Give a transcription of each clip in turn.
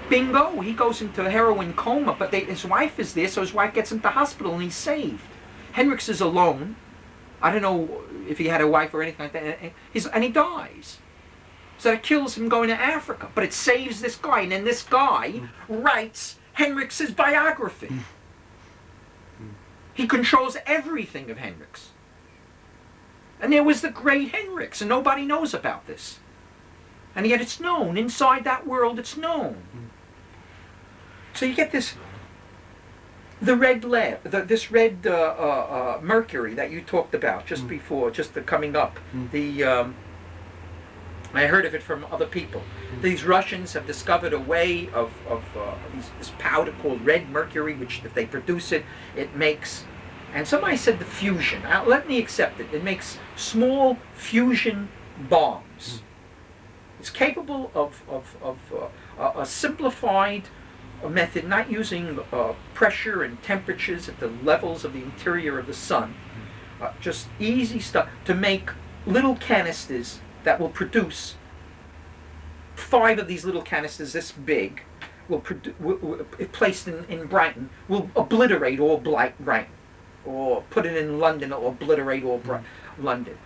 Bingo, he goes into a heroin coma, but his wife is there, so his wife gets into hospital and he's saved. Hendrix is alone. I don't know if he had a wife or anything like that. And he dies. So that kills him going to Africa. But it saves this guy. And then this guy writes Hendrix's biography. He controls everything of Hendrix. And there was the great Hendrix, and nobody knows about this. And yet it's known. Inside that world, it's known. So you get this, the red lead, this red mercury that you talked about just before, just coming up. I heard of it from other people. These Russians have discovered a way of this powder called red mercury, which if they produce it, it makes, and somebody said the fusion. Let me accept it. It makes small fusion bombs. It's capable of a simplified method, not using pressure and temperatures at the levels of the interior of the sun. Just easy stuff to make little canisters that will produce 5 of these little canisters this big, if placed in Brighton, will obliterate all Brighton. Or put it in London, it'll obliterate all London.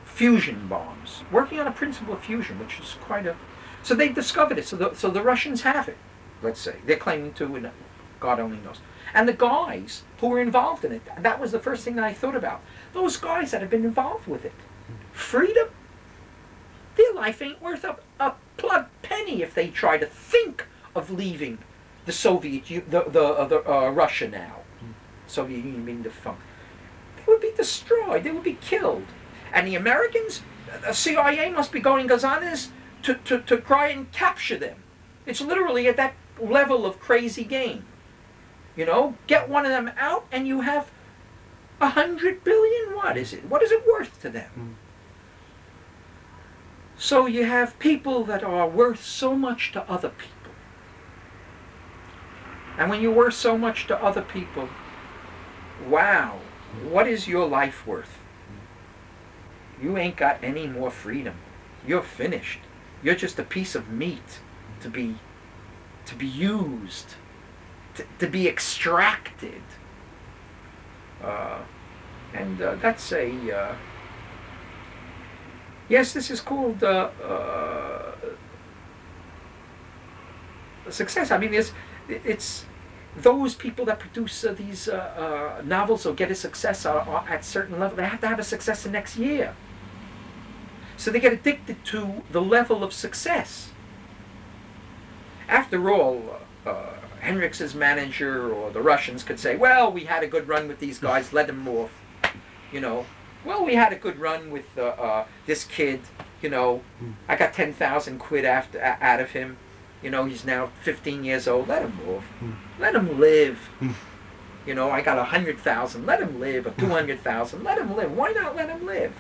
Fusion bombs, working on a principle of fusion, which is quite a... So they discovered it, so the Russians have it, let's say. They're claiming to, and God only knows. And the guys who were involved in it, that was the first thing that I thought about. Those guys that have been involved with it. Freedom? Their life ain't worth a plug penny if they try to think of leaving the Russia now. Soviet Union being defunct. They would be destroyed. They would be killed. And the Americans, the CIA must be going gazanas to try and capture them. It's literally at that level of crazy game. You know, get one of them out and you have 100 billion. What is it? What is it worth to them? So you have people that are worth so much to other people. And when you're worth so much to other people, wow, what is your life worth? You ain't got any more freedom. You're finished. You're just a piece of meat to be used, to be extracted. That's a... yes, this is called success. I mean, it's those people that produce these novels or get a success are at certain level. They have to have a success the next year. So they get addicted to the level of success. After all, Hendrix's manager or the Russians could say, well, we had a good run with these guys, let them off. You know, well, we had a good run with this kid, you know, I got 10,000 quid out of him. You know, he's now 15 years old, let him off. Let him live. You know, I got 100,000, let him live, or 200,000, let him live. Why not let him live?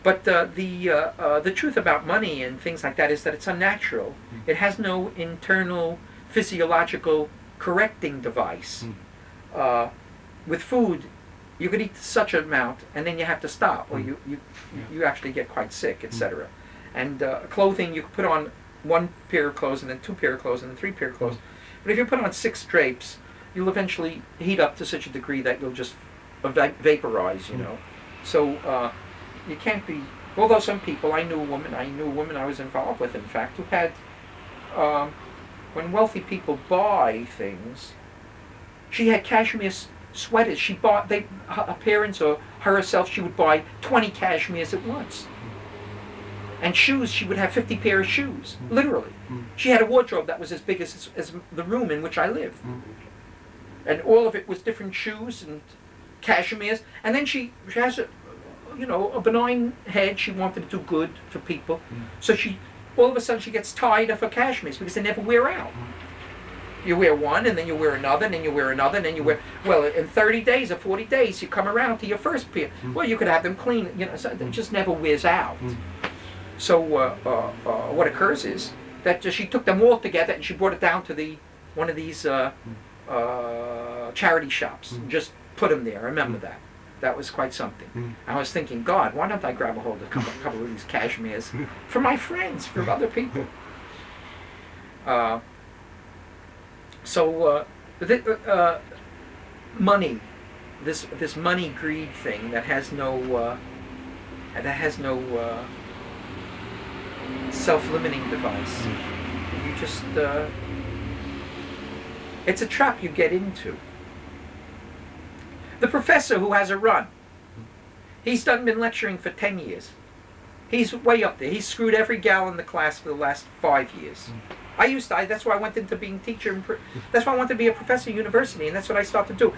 But the truth about money and things like that is that it's unnatural. It has no internal physiological correcting device. With food, you could eat such an amount and then you have to stop, or you actually get quite sick, etc. And clothing, you could put on 1 pair of clothes and then 2 pair of clothes and then 3 pair of clothes. But if you put on 6 drapes, you'll eventually heat up to such a degree that you'll just vaporize, you know. So you can't be, although some people, I knew a woman I was involved with, in fact, who had, when wealthy people buy things, she had cashmere sweaters. She bought, her parents or herself, she would buy 20 cashmeres at once. And shoes, she would have 50 pair of shoes, literally. She had a wardrobe that was as big as the room in which I live. And all of it was different shoes and cashmeres. And then she has a benign head. She wanted to do good for people. So all of a sudden she gets tired of her cashmeres because they never wear out. You wear one, and then you wear another, and then you wear another, and then you wear... Well, in 30 days or 40 days, you come around to your first pair. Well, you could have them clean, so it just never wears out. So what occurs is that she took them all together and she brought it down to one of these charity shops and just put them there. I remember that. That was quite something. I was thinking, God, why don't I grab a hold of a couple of these cashmeres for my friends, for other people? Uh, money, this money greed thing that has no self-limiting device. You just it's a trap you get into. The professor who has a run, he's been lecturing for 10 years. He's way up there. He's screwed every gal in the class for the last 5 years. That's why I went into being teacher. That's why I wanted to be a professor at university, and that's what I started to do.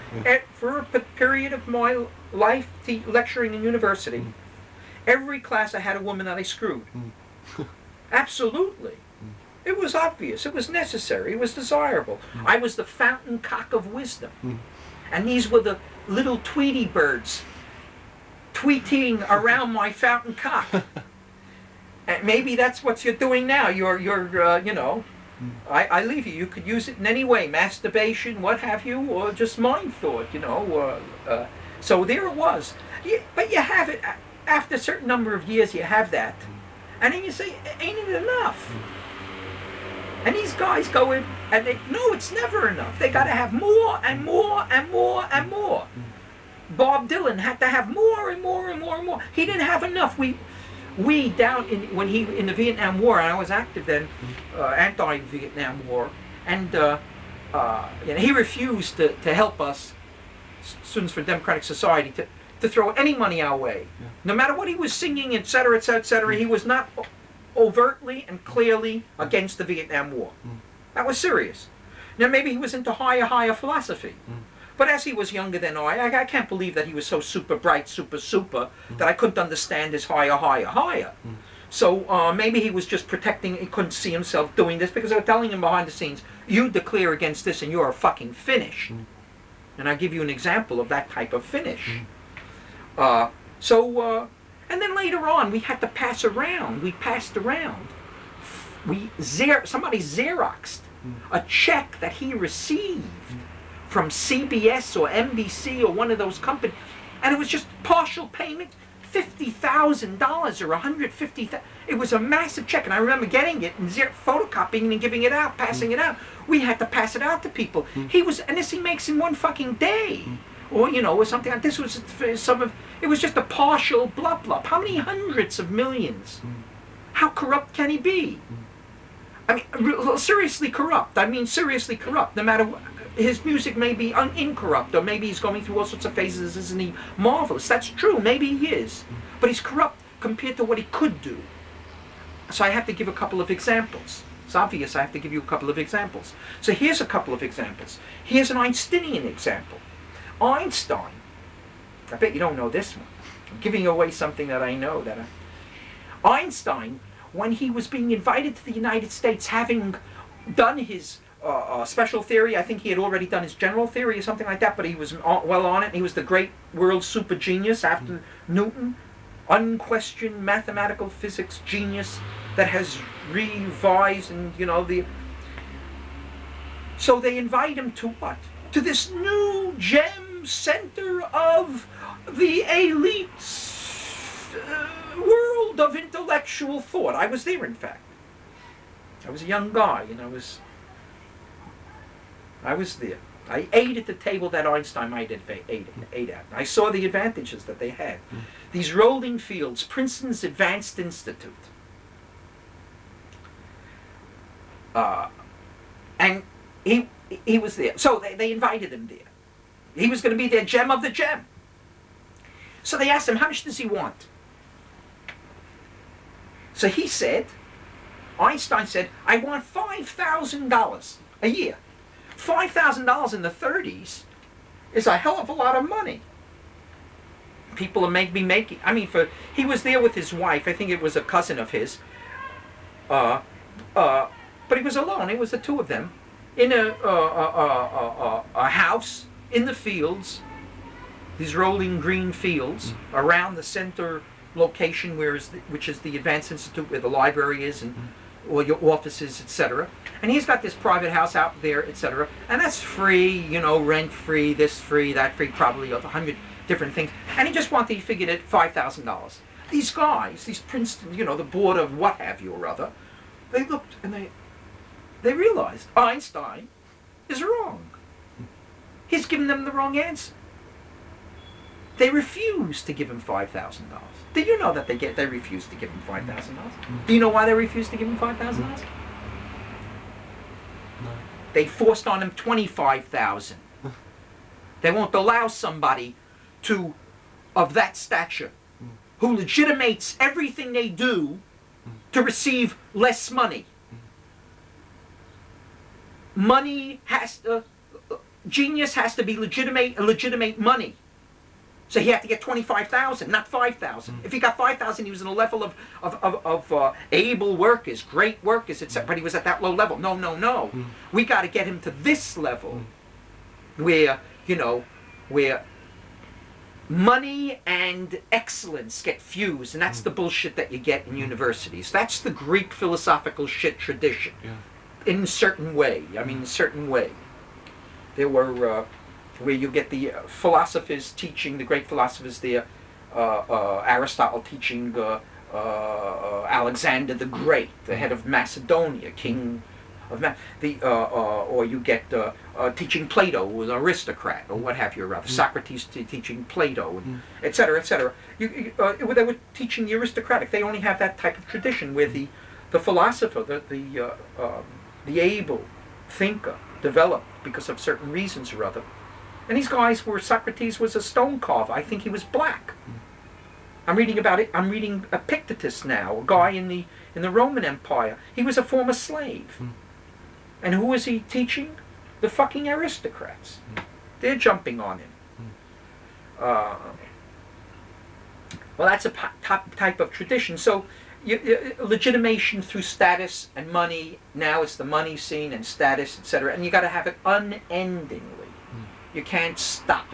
For a period of my life, lecturing in university, every class I had a woman that I screwed. Absolutely. It was obvious. It was necessary. It was desirable. I was the fountain cock of wisdom. And these were the little Tweety birds tweeting around my fountain cock. And maybe that's what you're doing now. I leave you. You could use it in any way, masturbation, what have you, or just mind thought, So there it was. But you have it, after a certain number of years, you have that. And then you say, ain't it enough? And these guys go in, and it's never enough. They got to have more and more and more and more. Bob Dylan had to have more and more and more and more. He didn't have enough. We down in the Vietnam War, and I was active then, anti-Vietnam War, and he refused to help us, Students for Democratic Society, to throw any money our way. No matter what he was singing, etc., etc., etc., he was not overtly and clearly against the Vietnam War. That was serious. Now maybe he was into higher philosophy. But as he was younger than I can't believe that he was so super bright, super, that I couldn't understand his higher. So maybe he was just protecting, he couldn't see himself doing this because they were telling him behind the scenes, you declare against this and you're fucking finished. And I'll give you an example of that type of finish. And then later on, we had to pass around. We passed around. Somebody Xeroxed a check that he received from CBS or NBC or one of those companies, and it was just partial payment, $50,000 or $150,000. It was a massive check, and I remember getting it and photocopying and giving it out, passing it out. We had to pass it out to people. And this he makes in one fucking day. Or or something like this. Was it was just a partial blup. How many hundreds of millions? How corrupt can he be? I mean, seriously corrupt. Seriously corrupt. No matter his music may be incorrupt, or maybe he's going through all sorts of phases. Isn't he marvelous? That's true. Maybe he is, but he's corrupt compared to what he could do. So I have to give a couple of examples. It's obvious. I have to give you a couple of examples. So here's a couple of examples. Here's an Einsteinian example. Einstein, I bet you don't know this one. I'm giving away something that I know. Einstein, when he was being invited to the United States, having done his special theory, I think he had already done his general theory or something like that, but he was well on it, and he was the great world super genius after Newton, unquestioned mathematical physics genius that has revised and, So they invite him to what? To this new gem center of the elite world of intellectual thought. I was there, in fact. I was a young guy, and I was there. I ate at the table that Einstein might have ate at. I saw the advantages that they had. These rolling fields, Princeton's Advanced Institute. And he was there. So they invited him there. He was going to be their gem of the gem. So they asked him, how much does he want? So he said, Einstein said, I want $5,000 a year. $5,000 in the 30s is a hell of a lot of money. People are making. He was there with his wife. I think it was a cousin of his. But he was alone. It was the two of them in a house in the fields. These rolling green fields around the center location, which is the Advanced Institute, where the library is and all your offices, etc. And he's got this private house out there, etc. And that's free, rent free, this free, that free, probably 100 different things. And he figured it $5,000. These guys, these Princeton, the board of what have you or other, they looked and they realized Einstein is wrong. He's given them the wrong answer. They refused to give him $5,000. Did you know that they refused to give him $5,000? Do you know why they refused to give him $5,000? No. They forced on him $25,000. They won't allow somebody of that stature, who legitimates everything they do, to receive less money. Genius has to be legitimate money. So he had to get 25,000, not 5,000. If he got 5,000, he was in a level of able workers, great workers, etc. But he was at that low level. No. We got to get him to this level, where money and excellence get fused, and that's the bullshit that you get in universities. That's the Greek philosophical shit tradition. Yeah. In a certain way. There were where you get the philosophers teaching, the great philosophers there, Aristotle teaching Alexander the Great, the head of Macedonia, king of or you get teaching Plato, who was an aristocrat, or what have you, rather. Socrates teaching Plato, etc., etc. They were teaching the aristocratic. They only have that type of tradition where the philosopher, the able thinker, developed because of certain reasons or other. And these guys Socrates was a stone carver. I think he was black. I'm reading about it. I'm reading Epictetus now, a guy in the Roman Empire. He was a former slave. And who was he teaching? The fucking aristocrats. They're jumping on him. Well, that's a type of tradition. So legitimation through status and money. Now it's the money scene and status, etc. And you got to have it unendingly. You can't stop.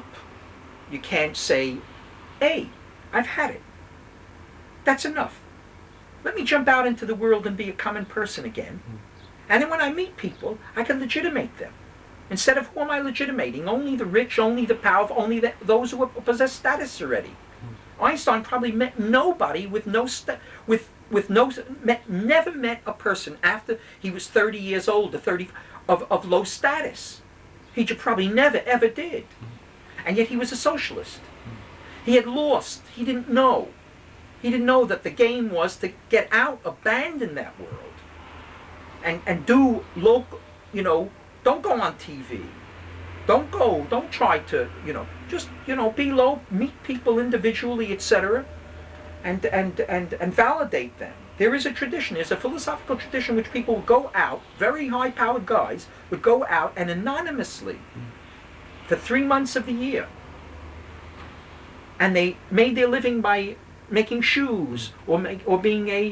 You can't say, hey, I've had it. That's enough. Let me jump out into the world and be a common person again. And then when I meet people, I can legitimate them. Instead of who am I legitimating? Only the rich, only the powerful, only those who possess status already. Einstein probably met nobody never met a person after he was 30 years old, of low status. He probably never ever did. And yet he was a socialist. He had lost. He didn't know. He didn't know that the game was to get out, abandon that world, and do local, don't go on TV. Don't try to, just, be low, meet people individually, etc., and validate them. There is a tradition, there's a philosophical tradition which people would go out, very high-powered guys, would go out and anonymously, for 3 months of the year, and they made their living by making shoes, or being they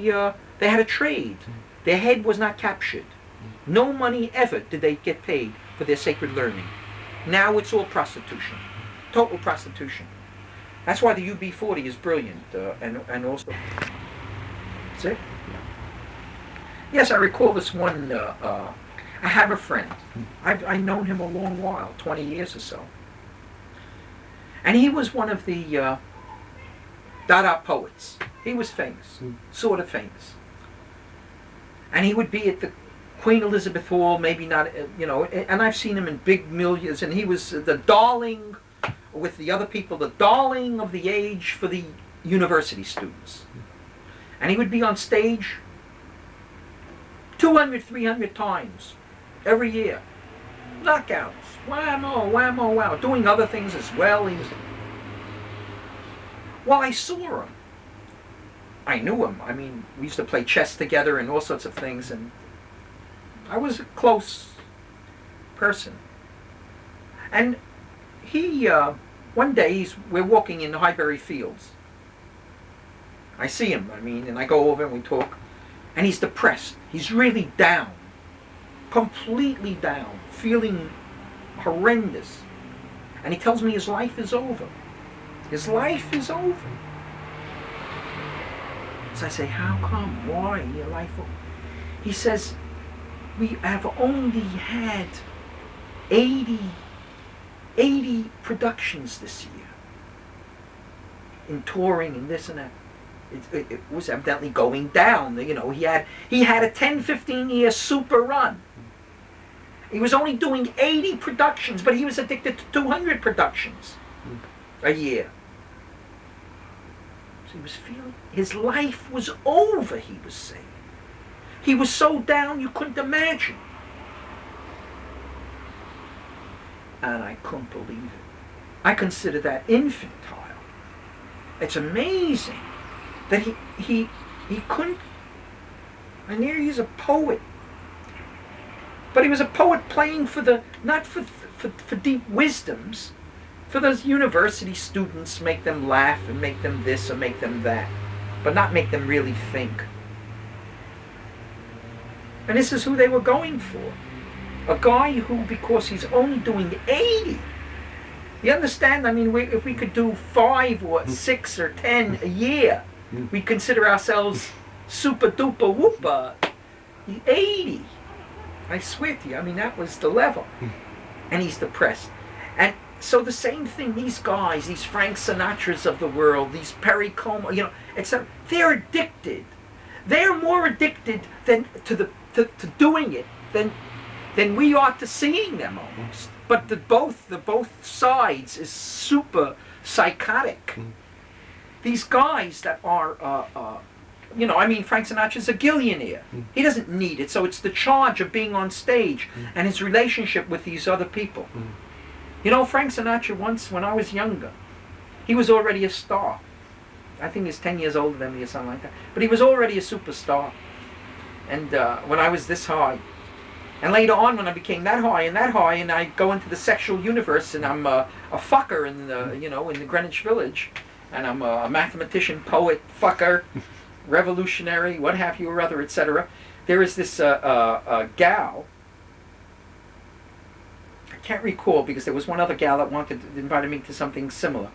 had a trade. Their head was not captured. No money ever did they get paid for their sacred learning. Now it's all prostitution, total prostitution. That's why the UB40 is brilliant, and also. That's it? Yes, I recall this one. I have a friend. I've known him a long while, 20 years or so. And he was one of the Dada poets. He was famous, sort of famous. And he would be at the Queen Elizabeth Hall, maybe not, and I've seen him in big millions, and he was the darling, with the other people, the darling of the age for the university students. And he would be on stage 200, 300 times every year. Knockouts, whammo, whammo, wow, doing other things as well. Well, I saw him. I knew him. I mean, we used to play chess together and all sorts of things, and I was a close person. And he, one day, we're walking in the Highbury Fields. I see him, and I go over and we talk, and he's depressed. He's really down, completely down, feeling horrendous. And he tells me his life is over. His life is over. So I say, how come? Why? Your life over? He says, we have only had 80 productions this year in touring and this and that. It was evidently going down. He had a 10, 15 year super run. He was only doing 80 productions, but he was addicted to 200 productions a year. So he was feeling his life was over, he was saying. He was so down you couldn't imagine. And I couldn't believe it. I consider that infantile. It's amazing that he couldn't. And here he's a poet. But he was a poet playing for the, not for deep wisdoms, for those university students, make them laugh and make them this or make them that, but not make them really think. And this is who they were going for. A guy who, because he's only doing 80, you understand? I mean, if we could do 5 or 6 or 10 a year, we consider ourselves super duper whooper. 80. I swear to you, I mean, that was the level. And he's depressed. And so the same thing, these guys, these Frank Sinatras of the world, these Perry Como, you know, they're addicted. They're more addicted than to doing it than we are to seeing them almost. But the both sides is super psychotic. These guys that are, you know, I mean, Frank Sinatra's a gillionaire. He doesn't need it, so it's the charge of being on stage and his relationship with these other people. You know, Frank Sinatra once, when I was younger, he was already a star. I think he's 10 years older than me or something like that. But he was already a superstar. And when I was this high. And later on, when I became that high, and I go into the sexual universe, and I'm a fucker in the, you know, in the Greenwich Village, and I'm a mathematician, poet, fucker, revolutionary, what have you or other, etc. There is this gal. I can't recall because there was one other gal that invited me to something similar.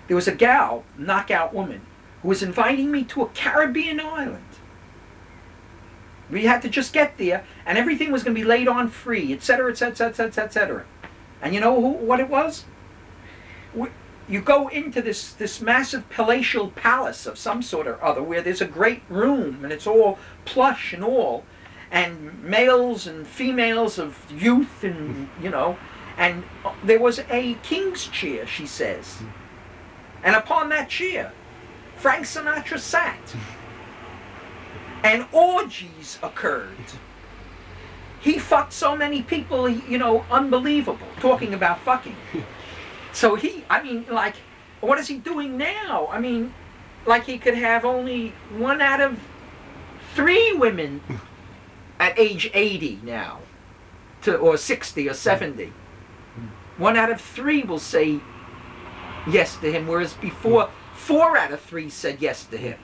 There was a gal, knockout woman, who was inviting me to a Caribbean island. We had to just get there, and everything was going to be laid on free, etc., etc., etc., etc. And you know what it was? You go into this massive palatial palace of some sort or other, where there's a great room, and it's all plush and all, and males and females of youth, and you know, and there was a king's chair, she says, and upon that chair, Frank Sinatra sat. And orgies occurred. He fucked so many people, you know, unbelievable. Talking about fucking. So I mean, like, what is he doing now? I mean, like he could have only 1 out of 3 women at age 80 now, or 60 or 70. 1 out of 3 will say yes to him, whereas before 4 out of 3 said yes to him.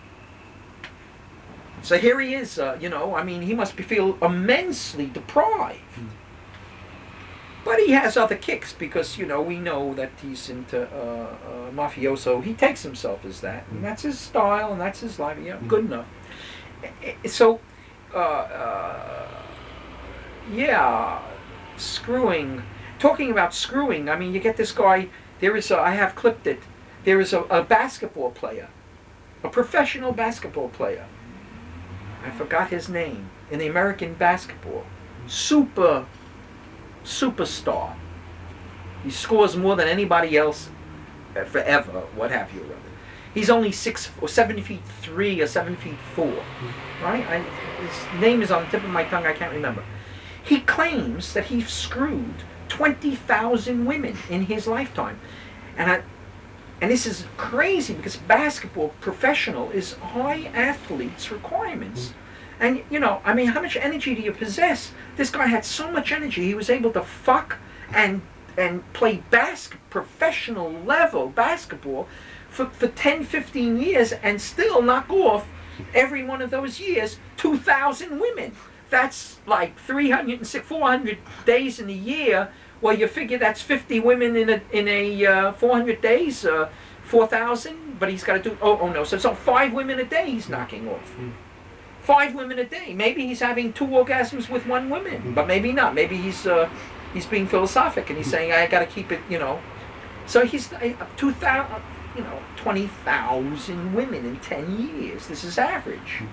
So here he is, you know, I mean, he must feel immensely deprived. But he has other kicks because, you know, we know that he's into mafioso. He takes himself as that. And that's his style and that's his life. Yeah, good enough. So, yeah, screwing. Talking about screwing, I mean, you get this guy, I have clipped it, there is a basketball player, a professional basketball player. I forgot his name, in the American basketball. Superstar. He scores more than anybody else forever, what have you. He's only 7 feet 3 or 7 feet 4. Right? His name is on the tip of my tongue, I can't remember. He claims that he screwed 20,000 women in his lifetime. And this is crazy because basketball professional is high athletes' requirements. And, you know, I mean, how much energy do you possess? This guy had so much energy, he was able to fuck and play professional level basketball for 10, 15 years and still knock off every one of those years 2,000 women. That's like 400 days in a year. Well, you figure that's 50 women in a 400 days, 4,000. But he's got to do. Oh no! So 5 women a day he's knocking off. 5 women a day. Maybe he's having 2 orgasms with 1 woman, but maybe not. Maybe he's being philosophic and he's saying I got to keep it. You know. So he's 2,000. You know, 20,000 women in 10 years. This is average.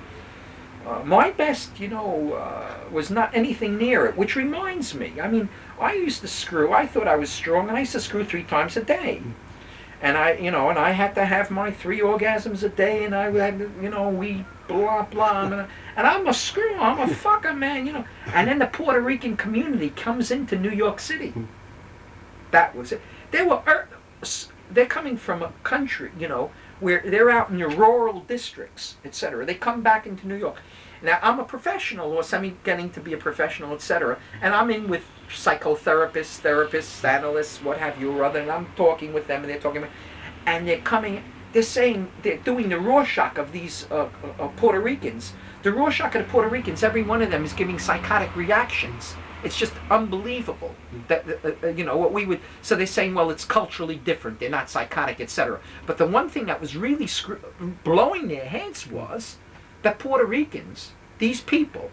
My best, was not anything near it, which reminds me, I mean, I used to screw. I thought I was strong, and I used to screw 3 times a day. And I had to have my 3 orgasms a day, and I had, we blah blah, and I'm a screw, I'm a fucker, man. And then the Puerto Rican community comes into New York City. That was it. They're coming from a country, where they're out in the rural districts, etc. They come back into New York. Now, I'm a professional, or semi-getting to be a professional, etc. And I'm in with psychotherapists, therapists, analysts, what have you or other, and I'm talking with them, and they're talking, and they're saying, they're doing the Rorschach of these Puerto Ricans. The Rorschach of the Puerto Ricans, every one of them is giving psychotic reactions. It's just unbelievable that what we would. So they're saying, well, it's culturally different. They're not psychotic, etc. But the one thing that was really blowing their heads was that Puerto Ricans, these people,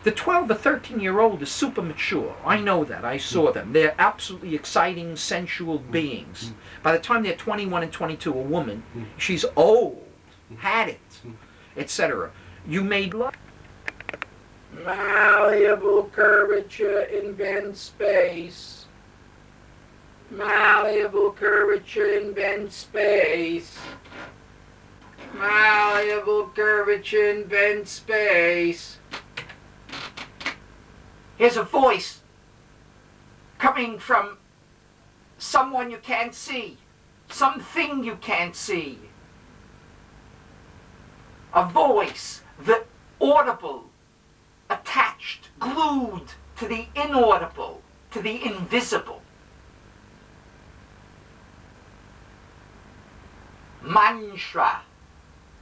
the 12 or 13-year-old is super mature. I know that. I saw them. They're absolutely exciting, sensual beings. By the time they're 21 and 22, a woman, she's old, had it, etc. You made love. Malleable curvature invents space. Malleable curvature invents space. Malleable curvature invents space. Here's a voice coming from someone you can't see, something you can't see. A voice, the audible, attached, glued to the inaudible, to the invisible. Mantra,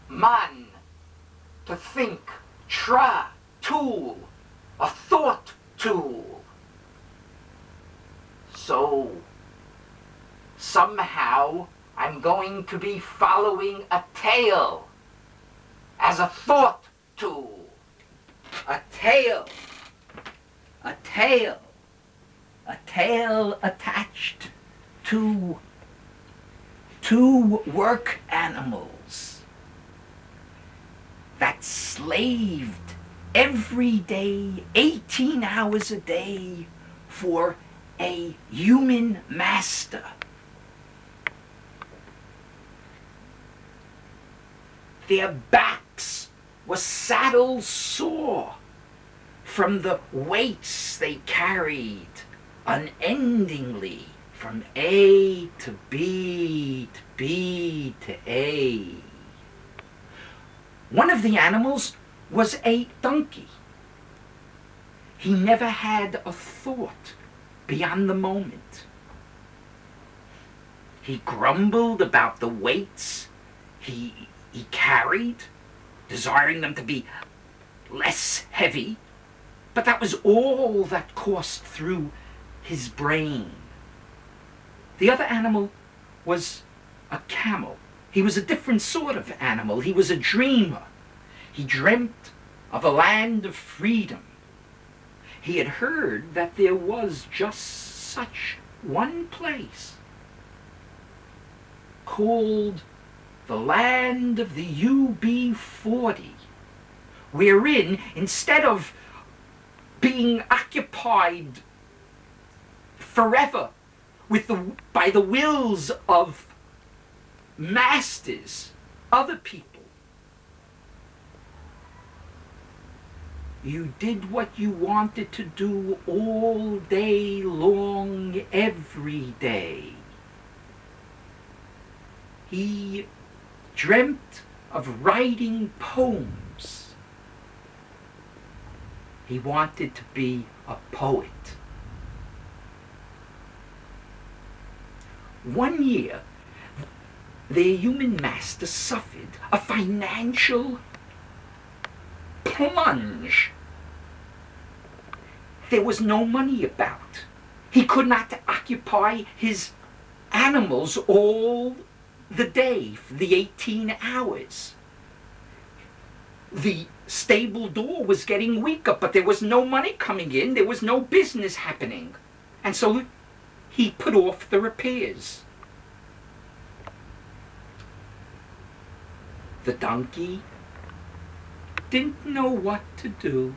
man, to think, tra, tool, a thought tool. So, somehow, I'm going to be following a tail as a thought tool. A tail attached to two work animals that slaved every day, 18 hours a day, for a human master. Their backs were saddle sore from the weights they carried unendingly from A to B to B to A. One of the animals was a donkey. He never had a thought beyond the moment. He grumbled about the weights he carried, desiring them to be less heavy, but that was all that coursed through his brain. The other animal was a camel. He was a different sort of animal. He was a dreamer. He dreamt of a land of freedom. He had heard that there was just such one place called the land of the UB40, wherein, instead of being occupied forever by the wills of masters, other people, you did what you wanted to do all day long, every day. He dreamt of writing poems. He wanted to be a poet. One year, their human master suffered a financial plunge. There was no money about. He could not occupy his animals all the day for the 18 hours. The stable door was getting weaker, but there was no money coming in. There was no business happening. And so he put off the repairs. The donkey didn't know what to do.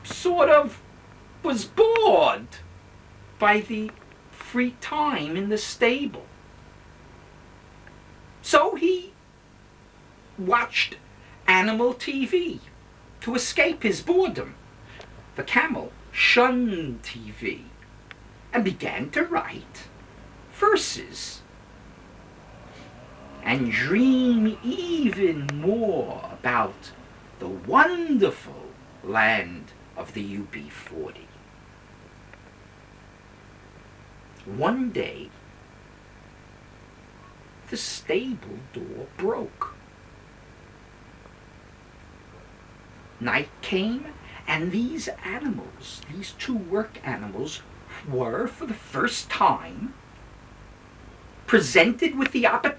Sort of was bored by the free time in the stable. So he watched animal TV to escape his boredom. The camel shunned TV and began to write verses and dream even more about the wonderful land of the UB40. One day, the stable door broke. Night came, and these animals, these two work animals, were, for the first time, presented with the opportunity